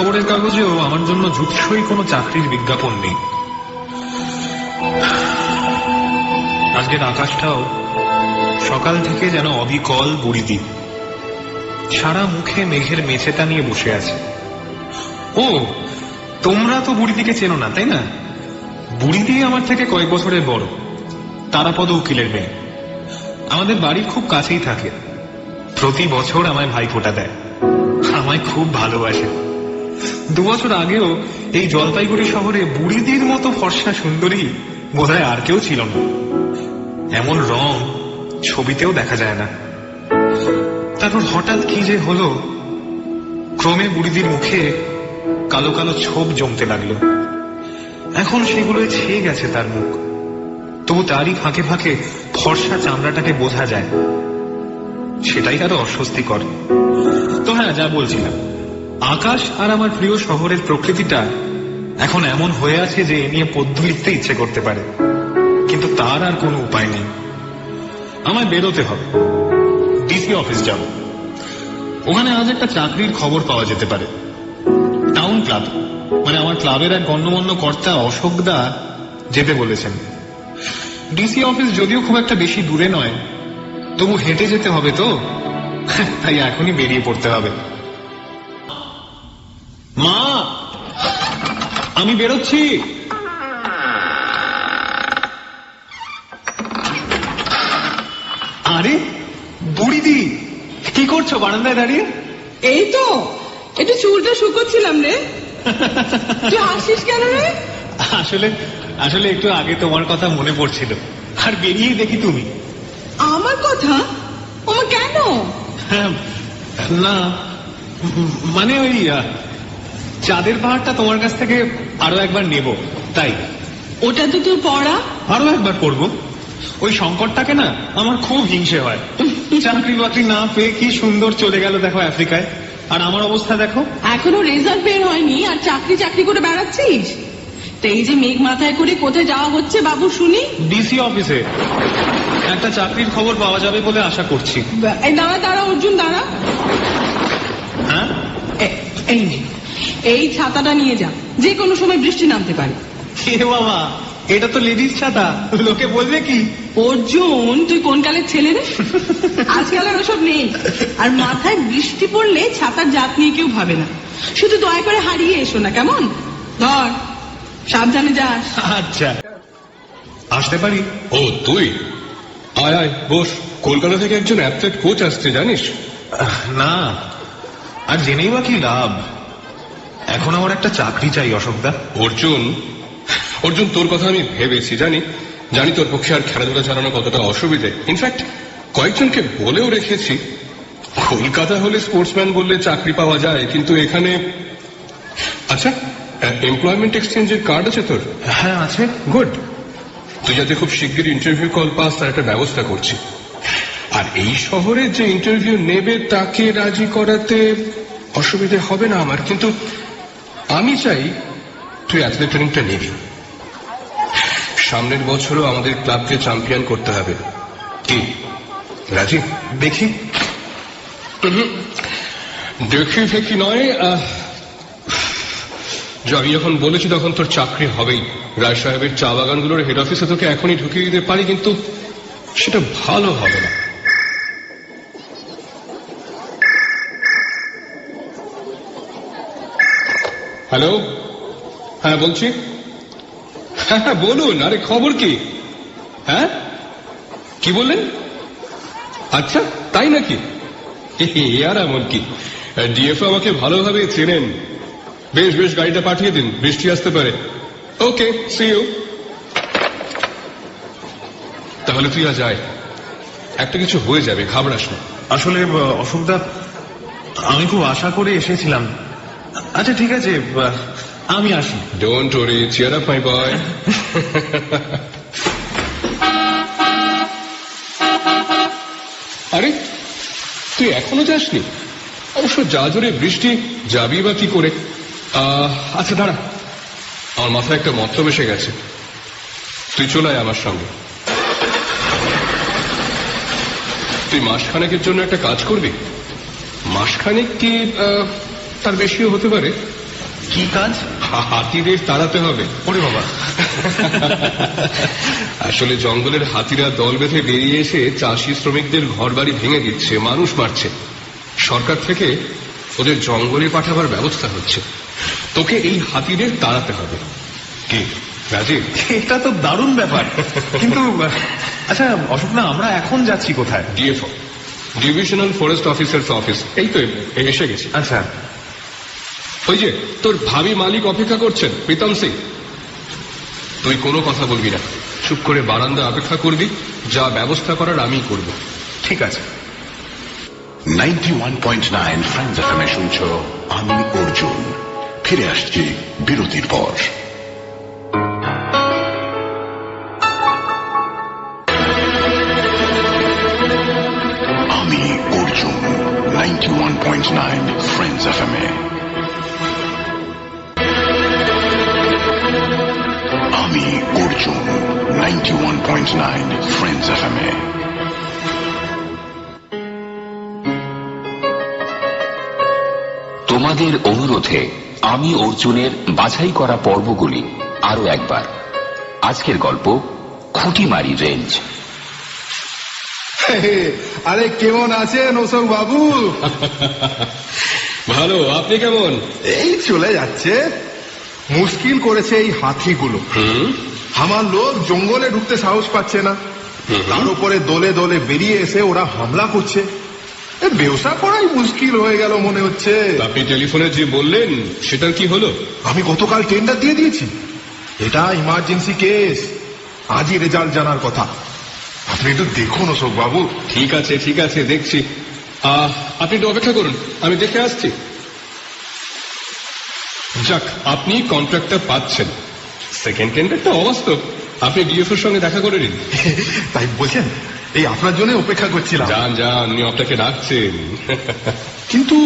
খবরের কাগজেও আমার জন্য জুৎসই কোনো চাকরির বিজ্ঞাপন নেই। আজকের আকাশটাও সকাল থেকে যেন অবিকল বুড়িদ্বীপ, সারা মুখে মেঘের মেছেটা নিয়ে বসে আছে। ও, তোমরা তো বুড়িদিকে চেনো না, তাই না? বুড়িদি আমার থেকে কয়েক বছরের বড়, তারাপদ উকিলের মেয়ে। আমাদের বাড়ির খুব কাছেই থাকে। প্রতি বছর আমায় ভাইফোঁটা দেয়, আমায় খুব ভালোবাসে। 2 বছর আগেও এই জলপাইগুড়ি শহরে বুড়িদির মতো ফর্সা সুন্দরী বোধহয় আর কেউ ছিল না। এমন রং ছবিতেও দেখা যায় না। তারপর হঠাৎ কি যে হলো, ক্রমে বুড়িদির মুখে কালো কালো ছোপ জমতে লাগলো। এখন সেগুলোই ছেয়ে গেছে তার মুখ, তবু তারই ফাঁকে ফাঁকে ফর্সা চামড়াটাকে বোঝা যায়। সেটাই আরো অস্বস্তিকর। তো হ্যাঁ, যা বলছিলাম, আকাশ আর আমার প্রিয় শহরের প্রকৃতিটা এখন এমন হয়ে আছে যে এ নিয়ে পদ্য লিখতে ইচ্ছে করতে পারে, কিন্তু তার আর কোনো উপায় নেই। আমায় বেরোতে হবে, ডিসি অফিস যাব। ওখানে আজ একটা চাকরির খবর পাওয়া যেতে পারে। টাউন ক্লাব, মানে আমার ক্লাবের এক গণ্যমান্য কর্তা অশোকদা যেতে বলেছেন। ডিসি অফিস যদিও খুব একটা বেশি দূরে নয়, তবু হেঁটে যেতে হবে তো, তাই এখনই বেরিয়ে পড়তে হবে। মা, আমি বেরোচ্ছি। আরে বুড়িদি, কি করছো বারান্দায় দাঁড়িয়ে? এই তো একটু চুলটা শুকোচ্ছিলাম রে। তুই হাসিস কেন রে? আসলে আসলে একটু আগে তোমার কথা মনে পড়ছিল, আর বেরিয়েই দেখি তুমি। আমার কথা? আমার কেন? না, মানে ওই চাঁদের পাহাড়টা তোমার কাছ থেকে আরো একবার নেব, তাই। ওটা তো তোর পড়া। আরো একবার পড়বো। ওই সংকটটাকে না আমার খুব হিংসে হয়। চাকরি বাকরি না পেয়ে কি সুন্দর চলে গেল দেখো আফ্রিকায়, আর আমার অবস্থা দেখো। এখনো রেজাল্ট বের হয়নি আর চাকরি চাকরি করে বেড়াচ্ছিস। তো এই যে মেঘ মাথায় করে কোথায় যাওয়া হচ্ছে বাবু শুনি? ডিসি অফিসে একটা চাকরির খবর পাওয়া যাবে বলে আশা করছি। এই দাঁড়া দাঁড়া অর্জুন, দাঁড়া। হ্যাঁ, এই নে, এই ছাতাটা নিয়ে যা, যে কোনো সময় বৃষ্টি নামতে পারে। এ বাবা, এটা তো লেডিস ছাতা, লোকে বলবে কি? অর্জুন, তুই কোন কালের ছেলে রে? আজকাল আর ওসব নেই। আর মাথায় বৃষ্টি পড়লে ছাতার জাত নিয়ে কেউ ভাবে না। শুধু দয়া করে হারিয়ে এসো না, কেমন? ধর, সাবধানে যাস। আচ্ছা, আসতে পারি? ও তুই, আয় আয় বস। কলকাতা থেকে একজন অ্যাথলেট কোচ আসছে জানিস? না, আর জেনেই বা কি লাভ? এখন আমার একটা চাকরি চাই অশোকদা। অর্জুন, অর্জুন তোর কথা আমি ভেবেছি, জানি তোর পক্ষে আর খেলাধুলা চালানো কতটা অসুবিধে। ইনফ্যাক্ট কয়েকজনকে বলেও রেখেছি, কলকাতা হলে স্পোর্টসম্যান বললে চাকরি পাওয়া যায়, কিন্তু এখানে। আচ্ছা, এমপ্লয়মেন্ট এক্সচেঞ্জের কার্ড আছে তোর? হ্যাঁ আছে। গুড। তুই যাতে খুব শিগগির ইন্টারভিউ কল পাস তার একটা ব্যবস্থা করছি। আর এই শহরে যে ইন্টারভিউ নেবে তাকে রাজি করাতে অসুবিধে হবে না আমার, কিন্তু আমি চাই তুই অ্যাথলেট ট্রেনিংটা নিবি। সামনের বছরও আমাদের ক্লাবকে চ্যাম্পিয়ন করতে হবে। কি রাজি? দেখি। দেখি দেখি নয়, আমি যখন বলেছি তখন তোর চাকরি হবেই। রায় সাহেবের চা বাগানগুলোর হেড অফিসে তোকে এখনই ঢুকিয়ে দিতে পারি, কিন্তু সেটা ভালো হবে না। হ্যালো, হ্যাঁ বলছি। হ্যাঁ হ্যাঁ বলুন। আরে খবর কি? হ্যাঁ, কি বললেন? আচ্ছা তাই নাকি? আর এমন কি, ডিএফও আমাকে ভালোভাবে চেনেন। বেশ বেশ, গাড়িটা পাঠিয়ে দিন, বৃষ্টি আসতে পারে। ওকে, সি ইউ। তাহলে তুই আজ আয়, একটা কিছু হয়ে যাবে, ঘাবড়াস না। আসলে অশোকদা, আমি খুব আশা করে এসেছিলাম। আচ্ছা ঠিক আছে, আমি আসি। Don't worry, cheer up my বয়। আরে তুই এখনো যাসনি? অবশ্য যা জোরে বৃষ্টি, যাবি বা কি করে? আচ্ছা দাঁড়া, আমার মাথায় একটা মতলব এসে গেছে। তুই চলে আয় আমার সঙ্গে। তুই মাসখানেকের জন্য একটা কাজ করবি। মাসখানেক কি তার বেশিও হতে পারে। কি কাজ? হাতিদের তাড়াতে হবে। ওরে বাবা! আসলে জঙ্গলের হাতিরা দল বেঁধে বেরিয়ে এসে চাষি শ্রমিকদের ঘরবাড়ি ভেঙে দিচ্ছে, মানুষ মারছে। সরকার থেকে ওদের জঙ্গলে পাঠাবার ব্যবস্থা হচ্ছে। তোকে এই হাতিদের তাড়াতে হবে। কি রাজি? এটা তো দারুণ ব্যাপার। কিন্তু আচ্ছা অশোক না, আমরা এখন যাচ্ছি কোথায়? DFO, divisional forest officers office. এই তো এসে গেছি। আচ্ছা, ওই যে তোর ভাবি মালিক অপেক্ষা করছেন, প্রীতম সিং। তুই কোনো কথা বলবি না, চুপ করে বারান্দা অপেক্ষা করবি। যা ব্যবস্থা করার আমি করব। ঠিক আছে। 91.9 ফ্রেন্ডস এফএম শুনছ আমি অর্জুন। ফিরে আসছি বিরতির পর। আমি অর্জুন 91.9 ফ্রেন্ডস এফএম। আমি অর্জুন 91.9 ফ্রেন্ডস এফএম। তোমাদের অনুরোধে আমি অর্জুনের বাছাই করা পর্বগুলি আরো একবার। আজকের গল্প খুঁটিমারি রেঞ্জ। আরে কেমন আছেন অশোক বাবু? ভালো, আপনি কেমন? এই চলে যাচ্ছে। মুশকিল করেছে এই হাতিগুলো। আমার লোক জঙ্গলে ঢুকতে সাহস পাচ্ছে না, তার উপরে দলে দলে বেরিয়ে এসে ওরা হামলা করছে। ব্যবসা করাই মুশকিল হয়ে গেল মনে হচ্ছে। আপনি টেলিফোনে যে বললেন সেটার কি হলো? আমি গতকাল টেন্ডার দিয়ে দিয়েছি। এটা ইমার্জেন্সি কেস, আজই রেজাল্ট জানার কথা। আপনি একটু দেখুন অশোক বাবু। ঠিক আছে ঠিক আছে, দেখছি। আপনি একটু অপেক্ষা করুন, আমি দেখে আসছি। যাক, আপনি কন্ট্রাক্টটা পাচ্ছেন। সেকেন্ড টেন্ডারটা অবাস্তব। আপনি ডিএফওর সঙ্গে দেখা করে নিন। তাই বলছেন? এই আপনার জন্য অপেক্ষা করছিলাম। যান যান, উনি আপনাকে ডাকছেন। কিন্তু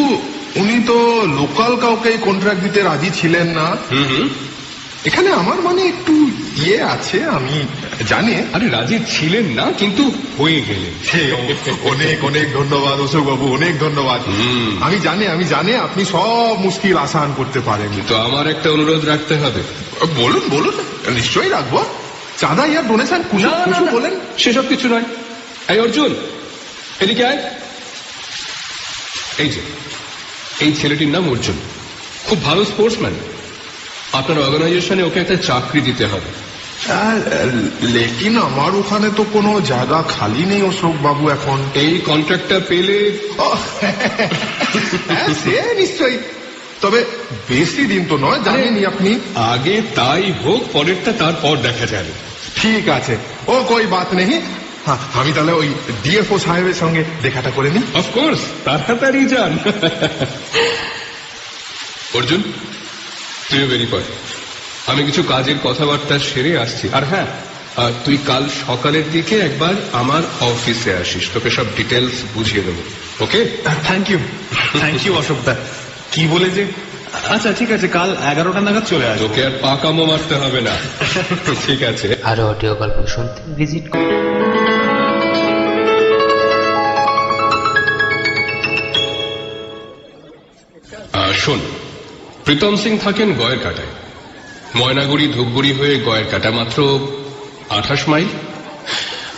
উনি তো লোকাল কাউকে কন্ট্রাক্ট দিতে রাজি ছিলেন না। এখানে আমার মানে একটু ইয়ে আছে, আমি জানি। আরে রাজি ছিলেন না, কিন্তু হয়ে গেলেন। অনেক অনেক ধন্যবাদ অশোক বাবু, অনেক ধন্যবাদ। আমি জানি আপনি সব মুশকিল আসান করতে পারেন। তো আমার একটা অনুরোধ রাখতে হবে। বলুন বলুন, নিশ্চয়ই রাখবো। চাঁদা ইয়ার ডোনেশন কিছু বলেন। সেসব কিছু নয়। এই অর্জুন, এদিকে আয়। এই যে এই ছেলেটির নাম অর্জুন, খুব ভালো স্পোর্টসম্যান। আপনার অর্গানাইজেশনে ওকে একটা চাকরি দিতে হবে। লেকিন আমার ওখানে তো কোনো জায়গা খালি নেই অশোক বাবু এখন। এই কন্ট্রাক্টটা পেলে সে নিশ্চয়ই, তবে বেশি দিন তো নয়, জানেনই আপনি। আগে তাই হোক, পরেরটা তারপর দেখা যাবে। ঠিক আছে, ও কোই বাত নেই। হ্যাঁ, আমি তাহলে ওই ডিএফও সাহেবের সঙ্গে দেখাটা করে নিই। অফকোর্স, তাড়াতাড়ি যান। অর্জুন, তুইও বেরিয়ে পড়। আমি কিছু কাজের কথাবার্তা সেরে আসছি। আর হ্যাঁ, তুই কাল সকালের দিকে একবার আমার অফিসে আসিস, তোকে সব ডিটেলস বুঝিয়ে দেবো। ওকে? থ্যাংক ইউ অশোক দা। কি বলে যে? আচ্ছা ঠিক আছে, কাল 11টা নাগাদ চলে আসবো। তোকে আর পাকামো মারতে হবে না। ঠিক আছে। আরো অডিও গল্প শুনতে ভিজিট করুন। শোন, প্রীতম সিং থাকেন গয়ের কাটায়। ময়নাগুড়ি ধূপগুড়ি হয়ে গয়ের কাটা মাত্র 28 মাইল।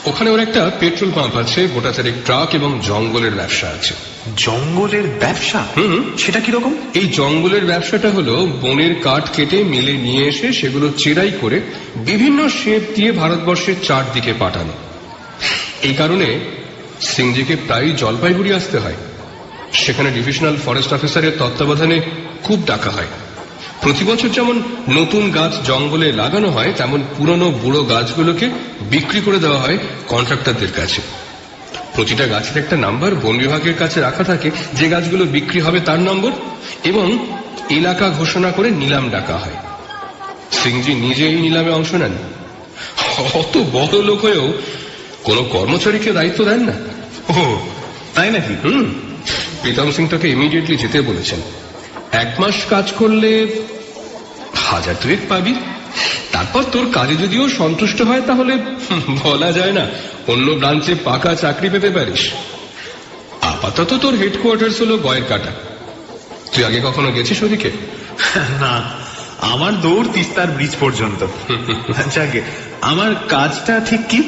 ওখানে ওর একটা পেট্রোল পাম্প আছে, গোটা চারেক ট্রাক এবং জঙ্গলের ব্যবসা আছে। জঙ্গলের ব্যবসা? সেটা কিরকম? এই জঙ্গলের ব্যবসাটা হলো বনের কাঠ কেটে মিলে নিয়ে এসে সেগুলো চেরাই করে বিভিন্ন শেপ দিয়ে ভারতবর্ষের চারদিকে পাঠানো। এই কারণে সিংজিকে প্রায় জলপাইগুড়ি আসতে হয়। সেখানে ডিভিশনাল ফরেস্ট অফিসারের তত্ত্বাবধানে খুব ডাকা হয়। প্রতি বছর যেমন নতুন গাছ জঙ্গলে লাগানো হয়, তেমন পুরনো বুড়ো গাছগুলোকে বিক্রি করে দেওয়া হয় কন্ট্রাক্টরদের কাছে। প্রতিটা গাছের একটা নাম্বার বন বিভাগের কাছে রাখা থাকে, যে গাছগুলো বিক্রি হবে তার নম্বর, এবং এলাকা ঘোষণা করে নিলাম ডাকা হয়। সিংজি নিজে এই নিলামে অংশ নেন। অত বড় লোক হয়েও কোনো কর্মচারীকে দায়িত্ব দেন না। ও তাই নাকি? প্রীতম সিং তাকে ইমিডিয়েটলি যেতে বলেছেন। 1 মাস কাজ করলে 1000 পাবি। তারপর তোর কাজে যদিও সন্তুষ্ট হয়, তাহলে বলা যায় না অন্য ব্রাঞ্চে পাকা চাকরি পেতে পারিস। আপাতত তোর হেডকোয়ার্টার্স হলো গয়ের কাটা। তুই আগে কখনো গেছিস ওদিকে? না, আমার দৌড় তিস্তার ব্রিজ পর্যন্ত। যাকে আমার কাজটা ঠিক কি?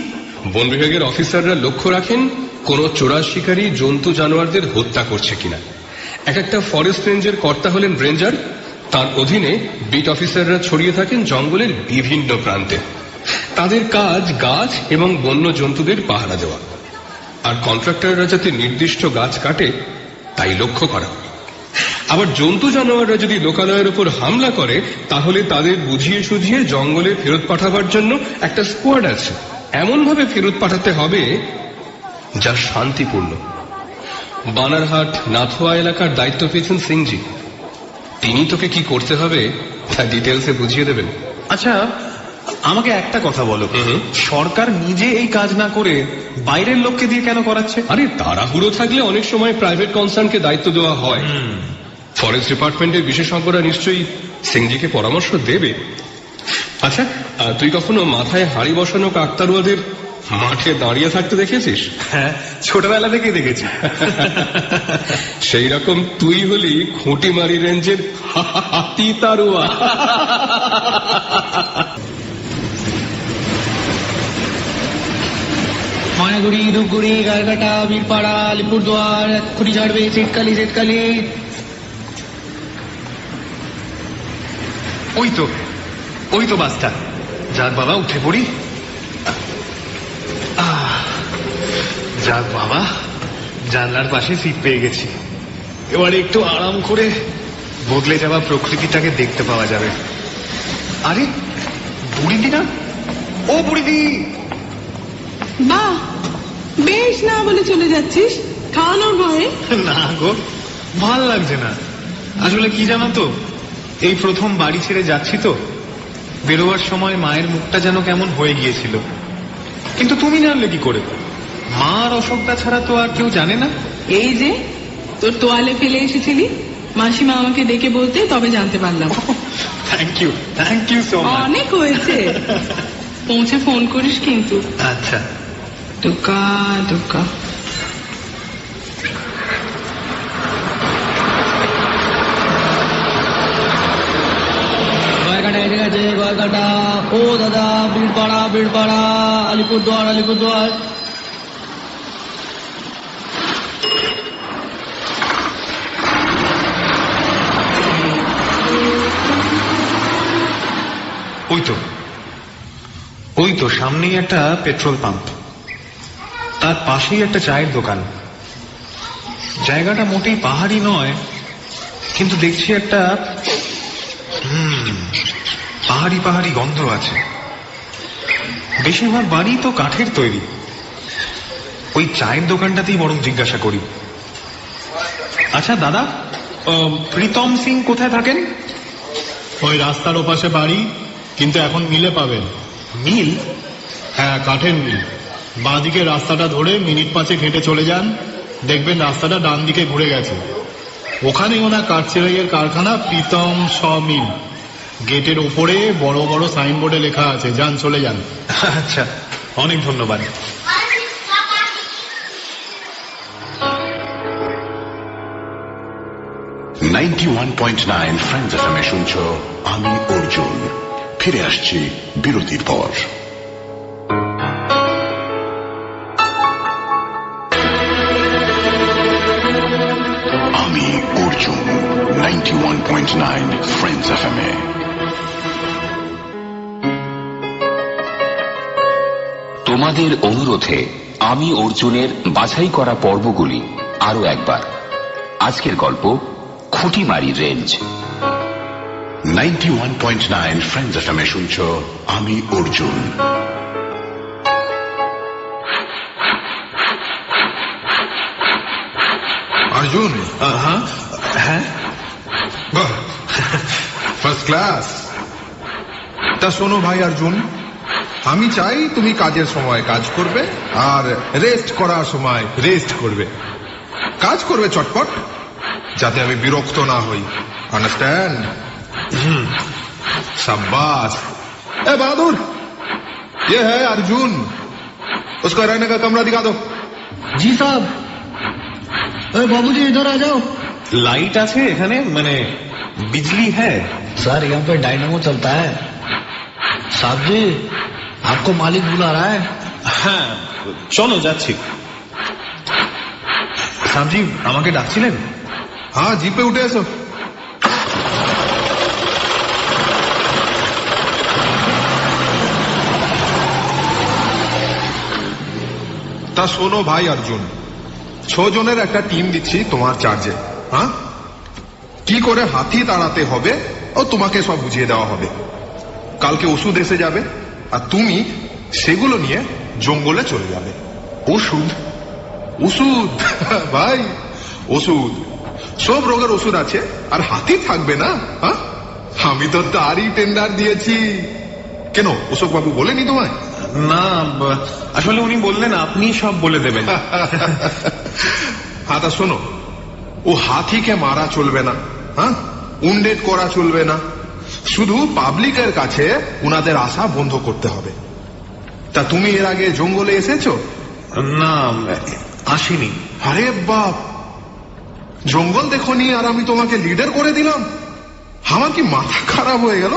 বন বিভাগের অফিসাররা লক্ষ্য রাখেন কোন চোরা শিকারী জন্তু জানোয়ারদের হত্যা করছে কিনা। এক একটা ফরেস্ট রেঞ্জের কর্তা হলেন রেঞ্জার, তার অধীনে বিট অফিসাররা ছড়িয়ে থাকেন জঙ্গলের বিভিন্ন প্রান্তে। তাদের কাজ গাছ এবং বন্য জন্তুদের পাহারা দেওয়া, আর কন্ট্রাক্টররা যাতে নির্দিষ্ট গাছ কাটে তাই লক্ষ্য করা। আবার জন্তু জানোয়াররা যদি লোকালয়ের উপর হামলা করে তাহলে তাদের বুঝিয়ে সুঝিয়ে জঙ্গলে ফেরত পাঠাবার জন্য একটা স্কোয়াড আছে। এমন ভাবে ফেরত পাঠাতে হবে যা শান্তিপূর্ণ। বানারহাট নাথুয়া এলাকার দায়িত্ব পেয়েছেন সিংজি। তিনি তোকে কি করতে হবে তা ডিটেলসে বুঝিয়ে দেবেন। আচ্ছা, আমাকে একটা কথা বলো, সরকার নিজে এই কাজ না করে বাইরের লোককে দিয়ে কেন করাচ্ছে? আরে তাড়াহুড়ো থাকলে অনেক সময় প্রাইভেট কনসার্নকে দায়িত্ব দেওয়া হয়। ফরেস্ট ডিপার্টমেন্টের বিশেষজ্ঞরা নিশ্চয়ই সিংজিকে পরামর্শ দেবে। আচ্ছা, তুই কখনো মাথায় হাড়ি বসানো কাকতারুয়াদের মাঠে দাঁড়িয়ে থাকতে দেখেছিস? হ্যাঁ, ছোটবেলা থেকেই দেখেছি। সেই রকম তুই হলি খুঁটিমারি রেঞ্জের হাতি তারুয়া। ময়নাগুড়ি, ধূপগুড়ি, গারগাটা, বীরপাড়া, আলিপুরদুয়ার, খুঁটি ঝাড়বে, চেটকালি চেটকালি। ওই তো বাসটা। যাক বাবা, উঠে পড়ি। যাক বাবা, জানলার পাশে সিট পেয়ে গেছি। এবারে একটু আরাম করে বদলে যাওয়া প্রকৃতিটাকে দেখতে পাওয়া যাবে। আরে বুড়িদি না? ও বুড়িদি! বাহ, বেশ না বলে চলে যাচ্ছিস খাওয়ানোর ভয়ে? না গো, ভাল লাগছে না। আসলে কি জানো তো, এই প্রথম বাড়ি ছেড়ে যাচ্ছি তো, বেরোবার সময় মায়ের মুখটা যেন কেমন হয়ে গিয়েছিল। কিন্তু তুমি জানলে কি করে? মা আর অশোকদা ছাড়া তো আর কেউ জানে না। এই যে তোর তোয়ালে ফেলে এসেছিলি, মাসিমা আমাকে ডেকে বলতে তবে জানতে পারলাম। Thank you so much. অনেক হয়েছে। পৌঁছে ফোন করিস কিন্তু। আচ্ছা। দুকা দুকা। গয়কাটা এসে গেছে, গয়কাটা। ও দাদা, বীরপাড়া বীরপাড়া, আলিপুরদুয়ার আলিপুরদুয়ার। ওই তো সামনেই একটা পেট্রোল পাম্প, তার পাশেই একটা চায়ের দোকান। জায়গাটা মোটেই পাহাড়ি নয়, কিন্তু দেখছি একটা পাহাড়ি পাহাড়ি গন্ধ আছে। বেশিরভাগ বাড়ি তো কাঠের তৈরি। ওই চায়ের দোকানটাতেই বরং জিজ্ঞাসা করি। আচ্ছা দাদা, প্রীতম সিং কোথায় থাকেন? ওই রাস্তার ওপাশে বাড়ি, কিন্তু এখন মিলে পাবেন। মিল? হ্যাঁ, কাঠের মিল। বাঁদিকে রাস্তাটা ধরে মিনিট 5 হেঁটে চলে যান, দেখবেন রাস্তাটা ডান দিকে ঘুরে গেছে। ওখানেই ওনার কাঠ সেলাইয়ের কারখানা প্রীতম স মিল। গেটের উপরে বড় বড় সাইনবোর্ডে লেখা আছে, যান চলে যান। আচ্ছা, অনেক ধন্যবাদ। ফ্রেন্ডস এফএমে শুনছো আমি অর্জুন। ফিরে আসছি বিরতির পর। আমি অর্জুন 91.9 ফ্রেন্ডস এফএমে। তোমাদের অনুরোধে আমি অর্জুনের বাছাই করা পর্বগুলি আরো একবার। আজকের গল্প খুঁটিমারি রেঞ্জ। 91.9 ফ্রেন্ডস এফএমে শুনছো আমি অর্জুন। অর্জুন, হ্যাঁ, বাহ, ফার্স্ট ক্লাস। তা শোনো ভাই অর্জুন, আমি চাই তুমি কাজের সময় কাজ করবে আর রেস্ট করার সময় রেস্ট করবে। কাজ করবে চটপট, যাতে আমি বিরক্ত না হই। আন্ডারস্ট্যান্ড? शाबाश। ए बहादुर, ये है अर्जुन, उसको रहने का कमरा दिखा दो। জি সাহেব। বাবুজি ইধর আ যাও। লাইট আছে এখানে? মানে बिजली है? सर यहाँ पे डायनामो चलता है। साहब जी आपको मालिक बुला रहा है। হ্যাঁ চলো যাচ্ছি। সাবজি আমাকে ডাকছিলেন? হ্যাঁ, জিপে উঠে এসো। তা শোনো ভাই অর্জুন, 6 জনের একটা টিম দিচ্ছি তোমার চার্জে। হ্যাঁ, কি করে হাতি তাড়াতে হবে ও তোমাকে সব বুঝিয়ে দেওয়া হবে। কালকে ওষুধ এসে যাবে আর তুমি সেগুলো নিয়ে জঙ্গলে চলে যাবে। ওষুধ? ওষুধ ভাই, ওষুধ, সব রোগের ওষুধ আছে। আর হাতি থাকবে না? হ্যাঁ, আমি তো তারই টেন্ডার দিয়েছি। কেন, অশোক বাবু বলেনি তোমায়? না, আসলে উনি বললেন আপনি সব বলে দেবেন। হ্যাঁ, তা শোনো, ও হাতিকে মারা চলবে না, হ্যাঁ, উন্ডেট করা চলবে না, শুধু পাবলিকের কাছে উনাদের আশা বন্ধ করতে হবে। তা তুমি এর আগে জঙ্গলে এসেছো? না, আসিনি। আরে বাপ, জঙ্গল দেখোনি আর আমি তোমাকে লিডার করে দিলাম? আমার কি মাথা খারাপ হয়ে গেল?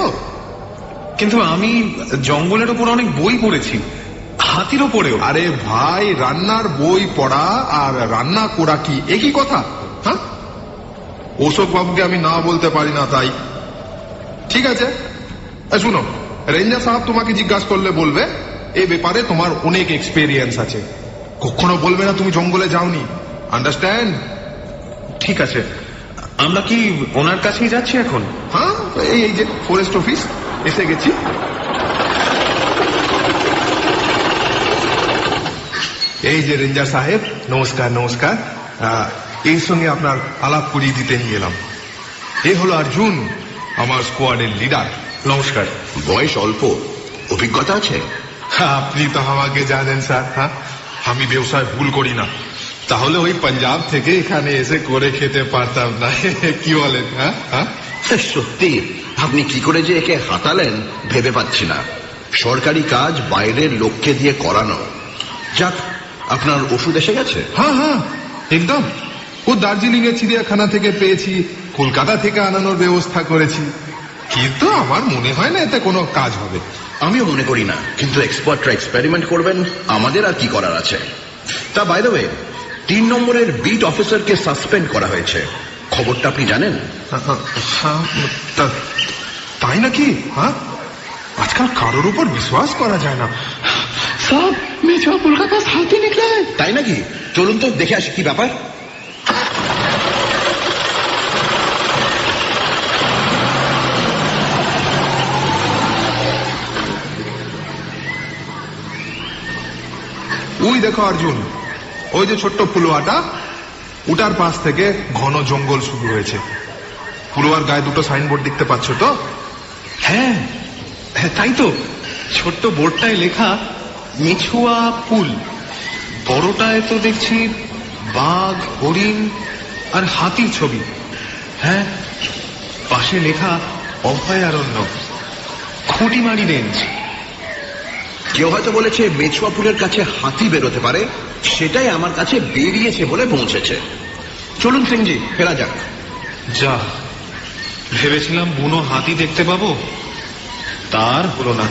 কিন্তু আমি জঙ্গলের উপর অনেক বই পড়েছি, হাতির ওপরেও। আরে ভাই, রান্নার বই পড়া আর রান্না করা কি একই কথা? হ্যাঁ, অশোক বাবুকে আমি না বলতে পারি না তাই। ঠিক আছে, শুনো, রেঞ্জার সাহেব তোমাকে জিজ্ঞাসা করলে বলবে এই ব্যাপারে তোমার অনেক এক্সপেরিয়েন্স আছে। কখনো বলবে না তুমি জঙ্গলে যাওনি, আন্ডারস্ট্যান্ড? ঠিক আছে, আমরা কি ওনার কাছেই যাচ্ছি এখন? হ্যাঁ, এই যে ফরেস্ট অফিস এসে গেছি। এই যে রেঞ্জার সাহেব, নমস্কার। নমস্কার, এই সঙ্গে আপনার আলাপ করিয়ে দিতে নিয়ে এলাম। এ হলো অর্জুন, আমার স্কোয়াডের লিডার। নমস্কার। বয়স অল্প, অভিজ্ঞতা আছে? আপনি তো আমাকে জানেন স্যার। হ্যাঁ, আমি ব্যবসায় ভুল করি না, তাহলে ওই পাঞ্জাব থেকে এখানে এসে করে খেতে পারতাম না। কি বলেন? হ্যাঁ হ্যাঁ, সত্যি আপনি কি করে যে একে হাতালেন ভেবে পাচ্ছি না। সরকারি কাজ বাইরের লোককে দিয়ে করানো। যাক, আপনার ওষুধ এসে গেছে? হ্যাঁ হ্যাঁ, একদম। ও দার্জিলিং এর চিড়িয়াখানা থেকে পেয়েছি, কলকাতা থেকে আনানোর ব্যবস্থা করেছি, কিন্তু আমার মনে হয় না এতে কোনো কাজ হবে। আমিও মনে করি না, কিন্তু এক্সপার্টরা এক্সপেরিমেন্ট করবেন, আমাদের আর কি করার আছে। তা বাই দ্য ওয়ে, 3 নম্বরের বিট অফিসারকে সাসপেন্ড করা হয়েছে, খবরটা আপনি জানেন? তাই নাকি? হ্যাঁ, আজকাল কারোর উপর বিশ্বাস করা যায় না। সব মেজর কলকাতা হাতি নিকলে। তাই নাকি? চলুন তো দেখে আসি কি ব্যাপার। ওই দেখো অর্জুন, ওই যে ছোট্ট ফুলুয়াটা, ওটার পাশ থেকে ঘন জঙ্গল শুরু হয়েছে। ফুলুয়ার গায়ে দুটো সাইনবোর্ড দেখতে পাচ্ছ তো? হ্যাঁ, তাই তো। ছোট্ট বোর্ডটায় লেখা মিছুয়া পুল, বড়টায় তো দেখছি বাঘ, হরিণ আর হাতির ছবি। হ্যাঁ, পাশে লেখা অভয়ারণ্য, খুঁটিমারি রেঞ্জ। কেউ হয়তো বলেছে মেছুয়াপুরের কাছে হাতি বেরোতে পারে, সেটাই আমার কাছে বেরিয়েছে বলে পৌঁছেছে। চলুন সিংজি, ফেরা যাক। যা, ভেবেছিলাম বুনো হাতি দেখতে পাবো, তার হলো না।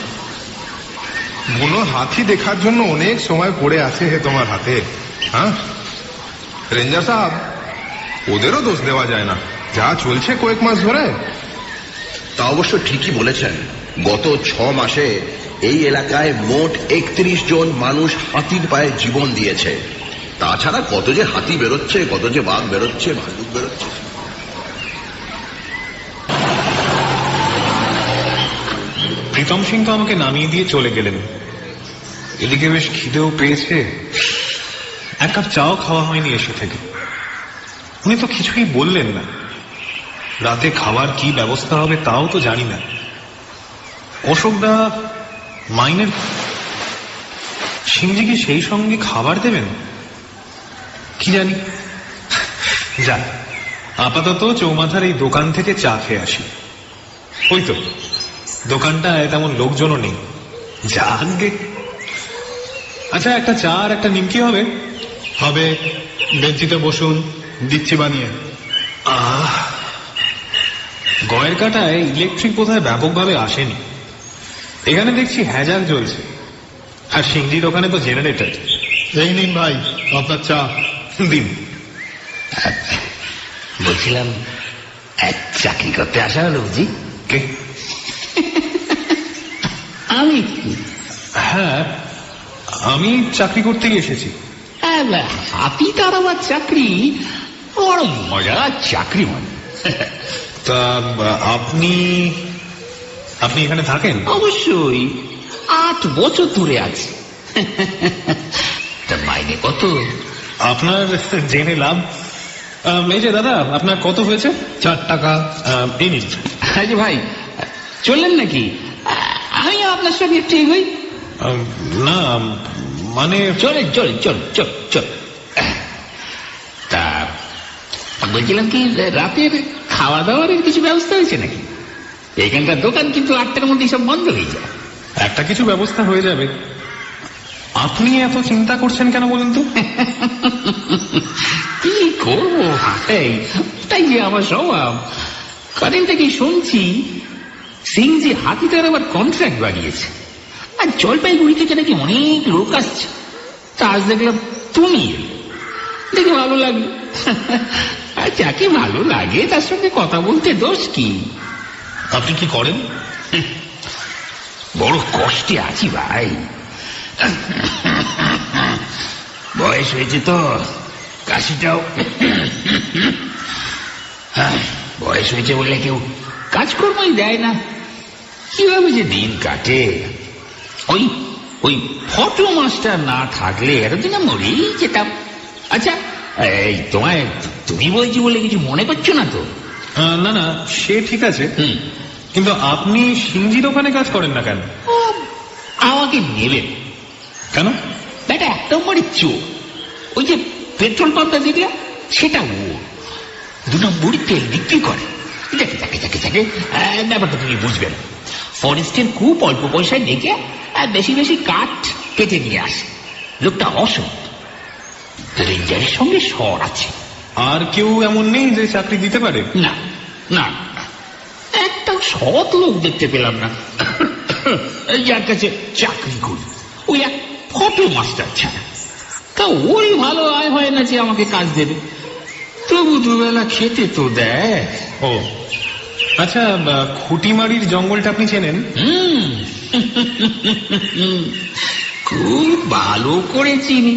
বুনো হাতি দেখার জন্য অনেক সময় পড়ে আছে হে তোমার হাতে। হ্যাঁ, রেঞ্জার সাহেব, ওদেরও দোষ দেওয়া যায় না, যা চলছে কয়েক মাস ধরে। তা অবশ্য ঠিকই বলেছেন, গত 6 মাসে এই এলাকায় মোট 31 জন মানুষ হাতির পায়ে জীবন দিয়েছে। তাছাড়া কত যে হাতি বেরোচ্ছে, কত যে বাঘ বেরোচ্ছে, ভাল্লুক বেরোচ্ছে। প্রীতম সিং তো আমাকে নামিয়ে দিয়ে চলে গেলেন। এদিকে বেশ খিদেও পেয়েছে, এক কাপ চাও খাওয়া হয়নি এসে থেকে। উনি তো কিছুই বললেন না। রাতে খাবার কি ব্যবস্থা হবে তাও তো জানি না। অশোকদা মাইনের সিংজি কি সেই সঙ্গে খাবার দেবেন কি জানি। যাক, আপাতত চৌমাথার এই দোকান থেকে চা খেয়ে আসি। ওই তো দোকানটায় তেমন লোকজনও নেই। যাক, আচ্ছা, একটা চা আর একটা নিমকি হবে? হবে, বেঞ্চিতে বসুন, দিচ্ছি বানিয়ে। গয়ের কাটায় ইলেকট্রিক বোধহয় ব্যাপকভাবে আসেনি। এখানে দেখছি হ্যাজাক জ্বলছে, আর সিংজির ওখানে তো জেনারেটর। এই নিন ভাই আপনার চা। দিন। বলছিলাম চাকরি করতে আসা হলো বুঝি? কে? আমি? হ্যাঁ, আমি চাকরি করতেই এসেছি। হাতি তাড়াবার চাকরি বড় মজা, চাকরি মানে। তা আপনি আপনি এখানে থাকেন? অবশ্যই, 8 বছর ধরে আছি। তা মাইনে কত? আপনার জেনে লাভ। এই যে দাদা, আপনার কত হয়েছে? 4 টাকা। এই নিন। আরে ভাই, চললেন নাকি? আমি আপনার সঙ্গে একটু এগোই। না মানে চলেন চলেন চল চল চল। তা বলছিলাম কি, রাতের খাওয়া দাওয়ার কিছু ব্যবস্থা হয়েছে নাকি? এখানকার দোকান কিন্তু 8টার মধ্যে সব বন্ধ হয়ে যায়। একটা কিছু ব্যবস্থা হয়ে যাবে। আপনি এত চিন্তা করছেন কেন বলুন তো? কি করবো ভাই, তাই যে আমার স্বভাব। কদিন থেকে শুনছি সিংজি হাতিটার আবার কন্ট্রাক্ট বাড়িয়েছে, আর জলপাইগুড়ি থেকে নাকি অনেক লোক আসছে। তা আজ দেখলাম তুমি এলে, দেখে ভালো লাগলো। আর যাকে ভালো লাগে তার সঙ্গে কথা বলতে দোষ কি? আপনি কি করেন? বড় কষ্টে আছি ভাই, বয়স হয়েছে তো, কাশিটাও। বয়স হয়েছে বলে কেউ কাজকর্মই দেয় না, কিভাবে যে দিন কাটে। ওই ওই ফটো মাস্টার না থাকলে এতদিন মরেই যেতাম। আচ্ছা, এই তোমায় তুমি বলছি বলে কিছু মনে করছো না তো? না না, সে ঠিক আছে, কিন্তু আপনি সিংজির ওখানে কাজ করেন না কেন? আমাকে নেবেন কেন? বেটা 1 নম্বরের চোর। ওই যে পেট্রোল পাম্পটা দেখলে, সেটা ও 2 নম্বরই তেল বিক্রি করে। দেখে দেখে দেখে দেখে ব্যাপারটা তুমি বুঝবে না। ফরেস্টের খুব অল্প পয়সায় ডেকে বেশি বেশি কাঠ কেটে নিয়ে আসে। লোকটা অসৎ, রেঞ্জারের সঙ্গে স্বর আছে। আর কেউ এমন নেই যে চাকরি দিতে পারে? না না, একটা সৎ লোক দেখতে পেলাম না যার কাছে চাকরি করি। ওই এক ফটো মাস্টার ছাড়া। তা ওই ভালো আয় হয় না যে আমাকে কাজ দেবে, তবু দুবেলা খেতে তো দেয়। ও আচ্ছা, খুঁটিমারির জঙ্গলটা আপনি চেনেন? খুব ভালো করে চিনি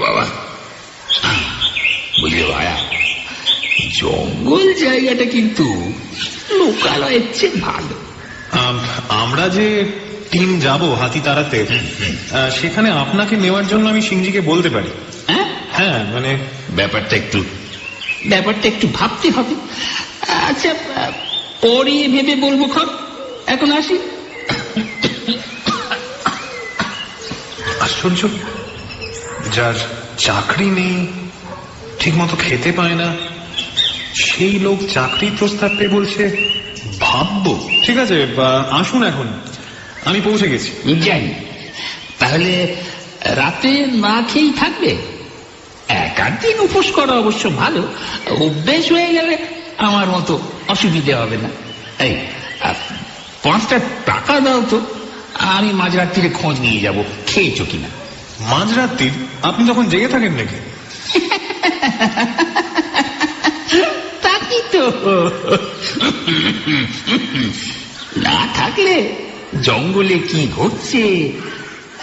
বাবা। বুঝলে ভাইয়া, জঙ্গল জায়গাটা কিন্তু লোকালয়ের চেয়ে ভালো। আমরা যে টিম যাব হাতি তাড়াতে, সেখানে আপনাকে নেওয়ার জন্য আমি সিংজিকে বলতে পারি। হ্যাঁ, মানে ব্যাপারটা একটু ভাবতে হবে। আচ্ছা, পরে ভেবে বলবো। এখন আসি। আশ্চর্য, যার চাকরি নেই, ঠিক মতো খেতে পায় না, সেই লোক চাকরির প্রস্তাব পেয়ে বলছে ভাববো। ঠিক আছে, আসুন, এখন আমি পৌঁছে গেছি। জানি। তাহলে রাতে না খেয়েই থাকবে? 1-8 দিন উপোস করা অবশ্য ভালো, অভ্যেস হয়ে গেলে আমার মতো অসুবিধে হবে না। এই 5টা টাকা দাও তো, আমি মাঝরাত্রিরে খোঁজ নিয়ে যাব খেয়েছো কিনা। মাঝরাত্রির? আপনি তখন জেগে থাকেন নাকি? তাকি তো না থাকলে জঙ্গলে কি ঘটছে,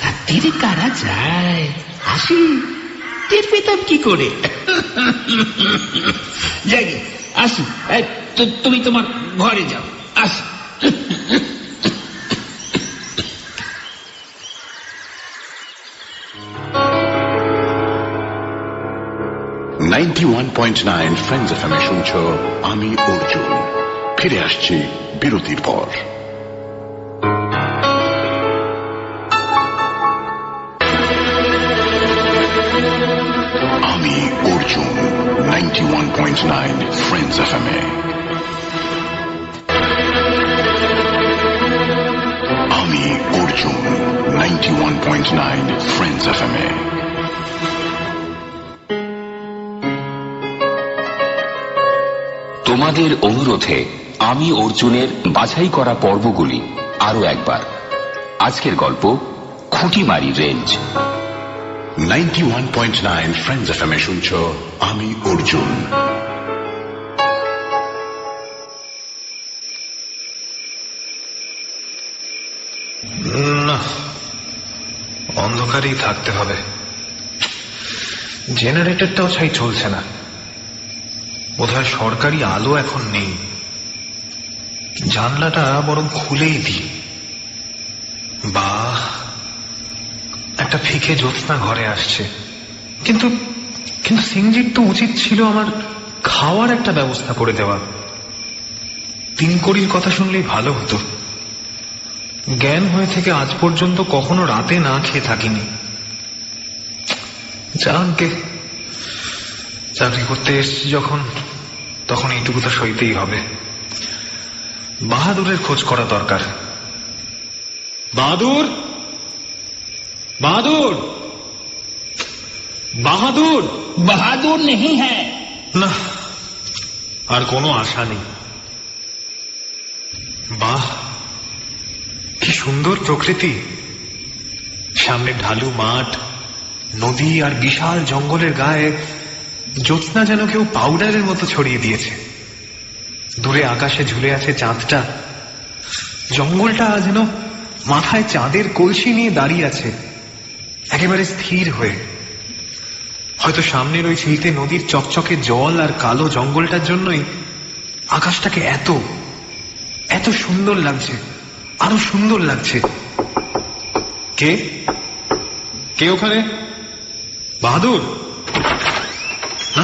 রাত্রিরে কারা যায় আসি, টের পেতাম কি করে। যাই আসি, তুমি তোমার ঘরে যাও, আসি। 91.9 ফ্রেন্ডস এফএম শুনছ আমি অর্জুন। ফিরে আসছি বিরতির পর। আমি অর্জুন 91.9 ফ্রেন্ডস এফএম এ। আমি অর্জুন 91.9 ফ্রেন্ডস এফএম এ। তোমাদের অনুরোধে আমি অর্জুনের বাছাই করা পর্বগুলি আরো একবার। আজকের গল্প খুঁটিমারি রেঞ্জ। 91.9 ফ্রেন্ডস এফএম এ শুনছ আমি অর্জুন। না, অন্ধকারেই থাকতে হবে। জেনারেটরটাও ছাই চলছে না, বোধহয় সরকারি আলো এখন নেই। জানলাটা বরং খুলেই দিই। বাহ, একটা ফিকে জ্যোৎস্না ঘরে আসছে। কিন্তু কিন্তু সিংজির তো উচিত ছিল আমার খাওয়ার একটা ব্যবস্থা করে দেওয়া। 3 কড়ির কথা শুনলেই ভালো হতো। জ্ঞান হয়ে থেকে আজ পর্যন্ত কখনো রাতে না খেয়ে থাকিনি। যাকে চাকরি করতে এসছি যখন, তখন এইটুকু তো সইতেই হবে। বাহাদুরের খোঁজ করা দরকার। বাহাদুর, বাহাদুর, বাহাদুর। বাহাদুর নেই হ্যাঁ। না, আর কোনো আশা নেই। বাহ, কি সুন্দর প্রকৃতি। সামনে ঢালু মাঠ, নদী আর বিশাল জঙ্গলের গায়ে জ্যোৎস্না যেন কেউ পাউডারের মতো ছড়িয়ে দিয়েছে। দূরে আকাশে ঝুলে আছে চাঁদটা। জঙ্গলটা যেন মাথায় চাঁদের কলসি নিয়ে দাঁড়িয়ে আছে, একেবারে স্থির হয়ে। হয়তো সামনের ওই ছিলতে নদীর চকচকে জল আর কালো জঙ্গলটার জন্যই আকাশটাকে এত এত সুন্দর লাগছে, আরো সুন্দর লাগছে। কে কে ওখানে? বাহাদুর? না,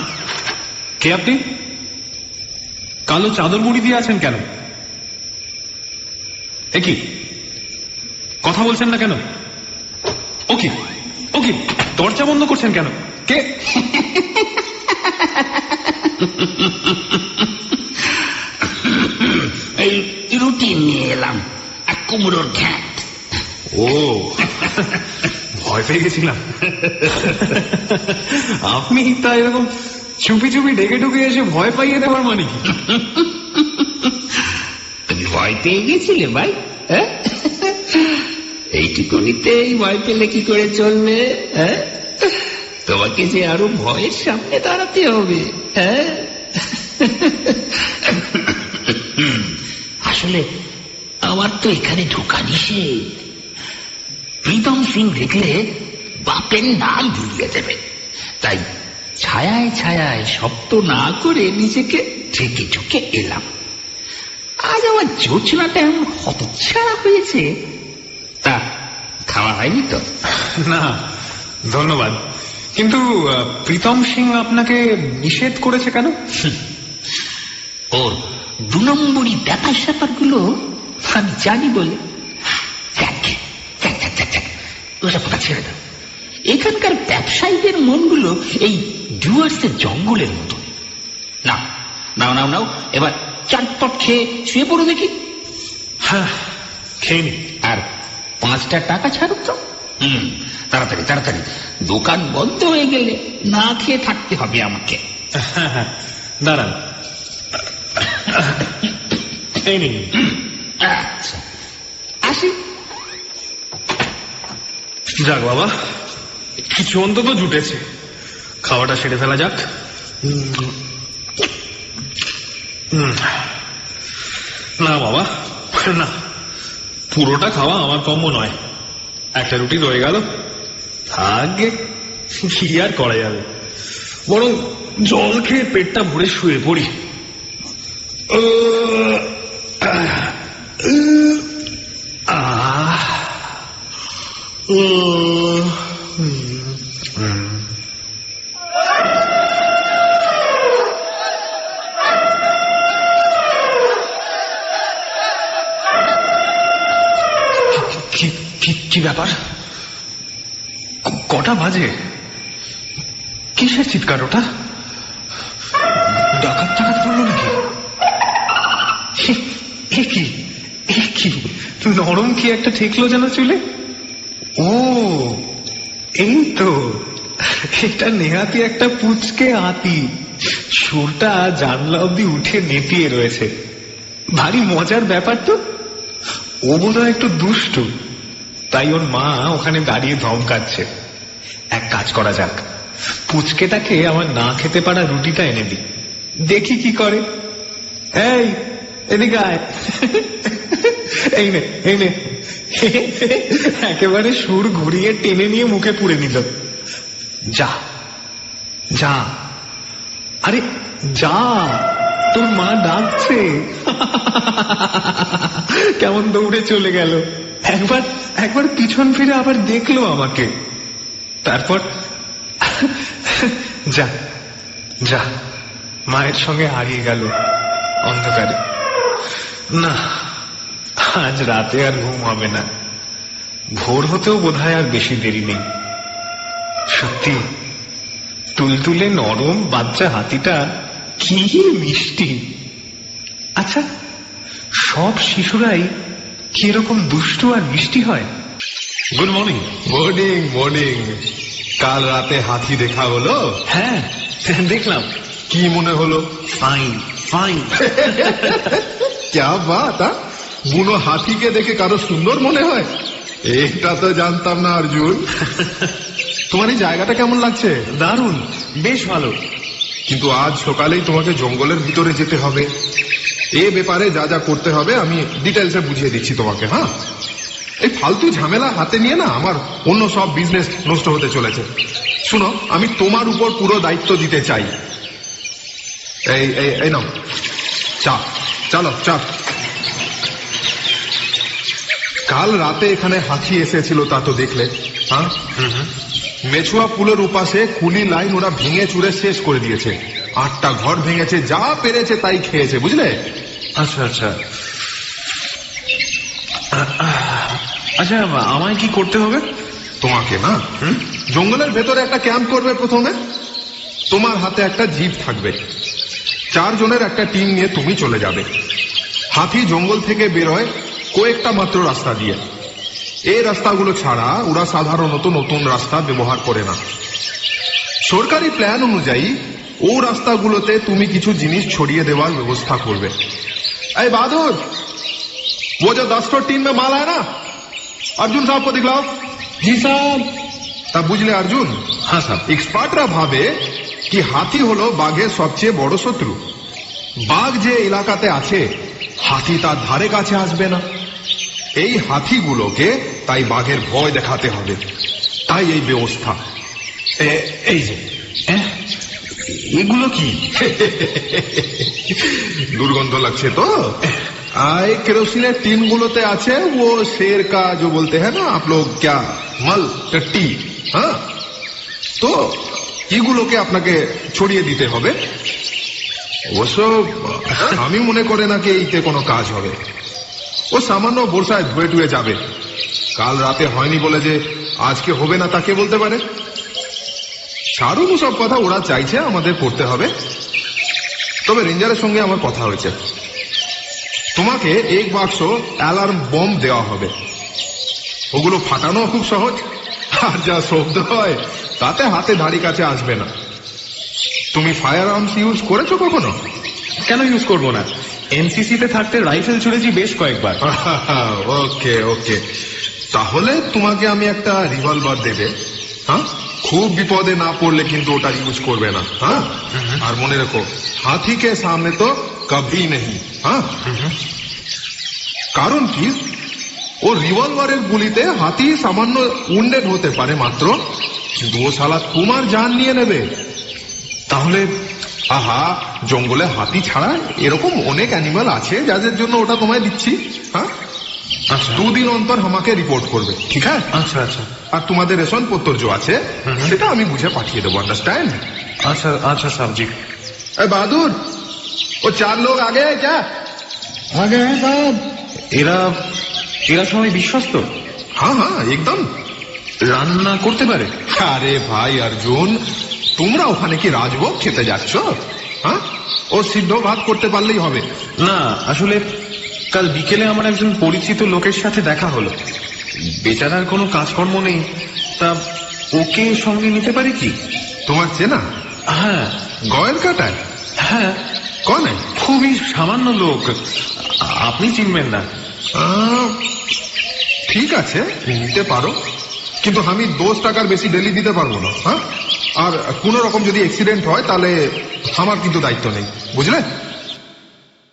কে আপনি? কালো চাদর মুড়ি দিয়ে আছেন কেন? এ কি, কথা বলছেন না কেন? ওকে ওকে, দরজা বন্ধ করছেন কেন? কে? এই রুটি নিয়ে এলাম আর কুমড়োর ঘ্যাট। ও, ভয় পেয়ে গেছিলাম। আপনি তা এরকম চুপি চুপি ডেকে ডুকে এসে ভয় পাইয়ে দেওয়ার মানে কি? তুমি ভয় পেয়ে গেছিলে ভাই? এইটুকুনিতেই ভয় পেলে কি করে চলবে? তোমাকে যে আরো ভয়ের সামনে দাঁড়াতে হবে। আসলে আমার তো এখানে ঢোকা নিষেধ। প্রীতম সিং দেখলে বাপের নাম ভুলিয়ে দেবে, তাই ছায়ায় ছায়ায় শব্দ না করে নিজেকে ঢেকে ঢুকে এলাম। আজ আমার জোছনাটা এমন হতচ্ছাড়া হয়েছে। তা খাওয়া হয়নি তো? না, ধন্যবাদ। কিন্তু প্রীতম সিং আপনাকে নিষেধ করেছে কেন? ওর 2 নম্বরই ব্যাপার স্যাপার গুলো আমি জানি বলে। ওটা কথা ছেড়ে দাও। এখানকার ব্যবসায়ীদের মনগুলো এই ডুয়ার্সের জঙ্গলের মতো। নাও নাও নাও নাও, এবার চটপট খেয়ে শুয়ে পড়ো দেখি। হ্যাঁ, খেয়ে নি। আর 5টা টাকা ছাড়ো তো। তাড়াতাড়ি তাড়াতাড়ি, দোকান বন্ধ হয়ে গেলে না খেয়ে থাকতে হবে আমাকে। হ্যাঁ হ্যাঁ, দাঁড়ান, এই নিন। আচ্ছা, আসি। যাক বাবা, কিছু অন্তত জুটেছে। খাওয়াটা সেরে ফেলা যাক। না বাবা, না, পুরোটা খাওয়া আমার কম্য নয়। একটা রুটি রয়ে গেল, থাকবে, কি আর করা যাবে। বরং জল খেয়ে পেটটা ভরে শুয়ে পড়ি। কি ব্যাপার? কটা বাজে? কিসের চিৎকার ওটা? ডাকাত টাকাত পড়লো নাকি? কি নরম কি একটা ঠেকলো যেন চুলে। ও, এই তো, এটা নেহাতি একটা পুচকে হাতি। সুরটা জানলা অব্দি উঠে নেতিয়ে রয়েছে। ভারী মজার ব্যাপার তো। ও বোধহয় একটু দুষ্টু, তাই ওর মা ওখানে দাঁড়িয়ে ধমকাচ্ছে। এক কাজ করা যাক, পুচকেটাকে আমার না খেতে পারা রুটিটা এনে দিই, দেখি কি করে। এই এদিকে আয়। এই নে এই নে। একেবারে সুর ঘুরিয়ে টেনে নিয়ে মুখে পুরে নিল। যা যা, আরে যা, তোর মা ডাকছে। কেমন দৌড়ে চলে গেল। একবার একবার পিছন ফিরে আবার দেখলো আমাকে, তারপর যা যা মায়ের সঙ্গে হারিয়ে গেল অন্ধকারে। না, আজ রাতে আর ঘুম হবে না। ভোর হতেও বোধহয় আর বেশি দেরি নেই। সত্যি তুলতুলে নরম বাচ্চা হাতিটা কি মিষ্টি। আচ্ছা, সব শিশুরাই কি এরকম দুষ্টু আর মিষ্টি হয়? Good morning. Morning morning. কাল রাতে হাতি দেখা হলো? হ্যাঁ, দেখলাম। কি মনে হলো? Fine fine. ক্যা বাত! বুনো হাতিকে দেখে কারো সুন্দর মনে হয়? এটা তো জানতাম না অর্জুন। তোমার এই জায়গাটা কেমন লাগছে? দারুণ, বেশ ভালো। কিন্তু আজ সকালেই তোমাকে জঙ্গলের ভিতরে যেতে হবে। এ ব্যাপারে যা যা করতে হবে আমি ডিটেলসে বুঝিয়ে দিচ্ছি তোমাকে। হ্যাঁ, এই ফালতু ঝামেলা হাতে নিয়ে না আমার অন্য সব বিজনেস নষ্ট হতে চলেছে। শুনো, আমি তোমার উপর পুরো দায়িত্ব দিতে চাই। এই এই এই নাও চা। চলো চা। কাল রাতে এখানে হাতি এসেছিল, তা তো দেখলে। হ্যাঁ, মেছুয়া পুলের উপাসে কুলি লাইন ওরা ভেঙে চুরে শেষ করে দিয়েছে। 8টা ঘর ভেঙেছে, যা পেরেছে তাই খেয়েছে, বুঝলে? আচ্ছা আচ্ছা আচ্ছা, আমায় কি করতে হবে? তোমাকে না, জঙ্গলের ভেতরে একটা ক্যাম্প করবে প্রথমে। তোমার হাতে একটা জিপ থাকবে। 4 জনের একটা টিম নিয়ে তুমি চলে যাবে। হাতি জঙ্গল থেকে বেরোয় কয়েকটা মাত্র রাস্তা দিয়ে। এই রাস্তাগুলো ছাড়া ওরা সাধারণত নতুন রাস্তা ব্যবহার করে না। সরকারি প্ল্যান অনুযায়ী ও রাস্তাগুলোতে তুমি কিছু জিনিস ছড়িয়ে দেওয়ার ব্যবস্থা করবে। এই বাহাদুর, वो जो 10 टीम में माल है ना, अर्जुन साहब को दिखलाओ। জি সাহেব। তা বুঝলে অর্জুন? হ্যাঁ স্যার। এক্সপার্টরা ভাবে কি হাতি হলো বাঘের সবচেয়ে বড় শত্রু। বাঘ যে এলাকাতে আছে, হাতি তার ধারে কাছে আসবে না। এই হাতিগুলোকে তাই বাঘের ভয় দেখাতে হবে। তাই এই ব্যবস্থা। এই যে এগুলো কি? दुर्गंध लगছে তো? आए केरोसिन टीन गुलोते आछे वो शेर का जो बोलते हैं ना आप लोग, क्या मल टट्टी। हाँ, तो এগুলোকে আপনাকে ছড়িয়ে দিতে হবে। অবশ্য আমি মনে করে নাকি এইতে কোনো কাজ হবে। ও সামান্য বর্ষায় ধুয়ে টুয়ে যাবে। কাল রাতে হয়নি বলে যে আজকে হবে না তাকে বলতে পারে। ছাড়ুন সব কথা, ওরা চাইছে আমাদের করতে হবে। তবে রেঞ্জারের সঙ্গে আমার কথা হয়েছে, তোমাকে 1 বাক্স অ্যালার্ম বম দেওয়া হবে। ওগুলো ফাটানো খুব সহজ, আর যা শব্দ হয় তাতে হাতে ধারি কাছে আসবে না। তুমি ফায়ার আর্মস ইউজ করেছো কখনো? কেন ইউজ করবো না? এনসিসি তে থাকতে রাইফেল ছুড়েছি বেশ কয়েকবার। ওকে ওকে, তাহলে তোমাকে আমি একটা রিভলভার দেবে। হ্যাঁ, খুব বিপদে না পড়লে কিন্তু ওটা ইউজ করবে না। হ্যাঁ, আর মনে রেখো, হাতি কে সামনে তো কভি নেই। হ্যাঁ, কারণ কি, ও রিভলভারের গুলিতে হাতি সামান্য উন্ডেড হতে পারে মাত্র, কিন্তু ও শালা তোমার জান নিয়ে নেবে। তাহলে আহা, জঙ্গলে হাতি ছাড়া এরকম অনেক অ্যানিমাল আছে যাদের জন্য ওটা তোমায় দিচ্ছি। হ্যাঁ, 2 দিন অন্তর আমাকে রিপোর্ট করবে, ঠিক আছে? আচ্ছা আচ্ছা। আর তোমাদের রেশন পত্র যে আছে সেটা আমি বুঝে পাঠিয়ে দেবো, আন্ডারস্ট্যান্ড? আচ্ছা আচ্ছা সাবজি। বাহাদুর, ও 4 লোক আগে क्या? আগে হ্যাঁ সাহেব। এরা সবাই বিশ্বস্ত? হ্যাঁ হ্যাঁ, একদম। রান্না করতে পারে? আরে ভাই অর্জুন, তোমরা ওখানে কি রাজভোগ খেতে যাচ্ছ? হ্যাঁ, ও সিদ্ধ ভাত করতে পারলেই হবে। না, আসলে কাল বিকেলে আমার একজন পরিচিত লোকের সাথে দেখা হলো। বেচারার কোনো কাজকর্ম নেই, তা ওকে সঙ্গে নিতে পারি কি? তোমার চেনা? হ্যাঁ, গয়ের কাটায়? হ্যাঁ, কনে? খুবই সামান্য লোক, আপনি চিনবেন না। ঠিক আছে, নিতে পারো, কিন্তু আমি 10 টাকার বেশি ডেলি দিতে পারবো না। হ্যাঁ, আর কোন রকম যদি অ্যাক্সিডেন্ট হয় তাহলে আমার কিন্তু দায়িত্ব নেই, বুঝলে?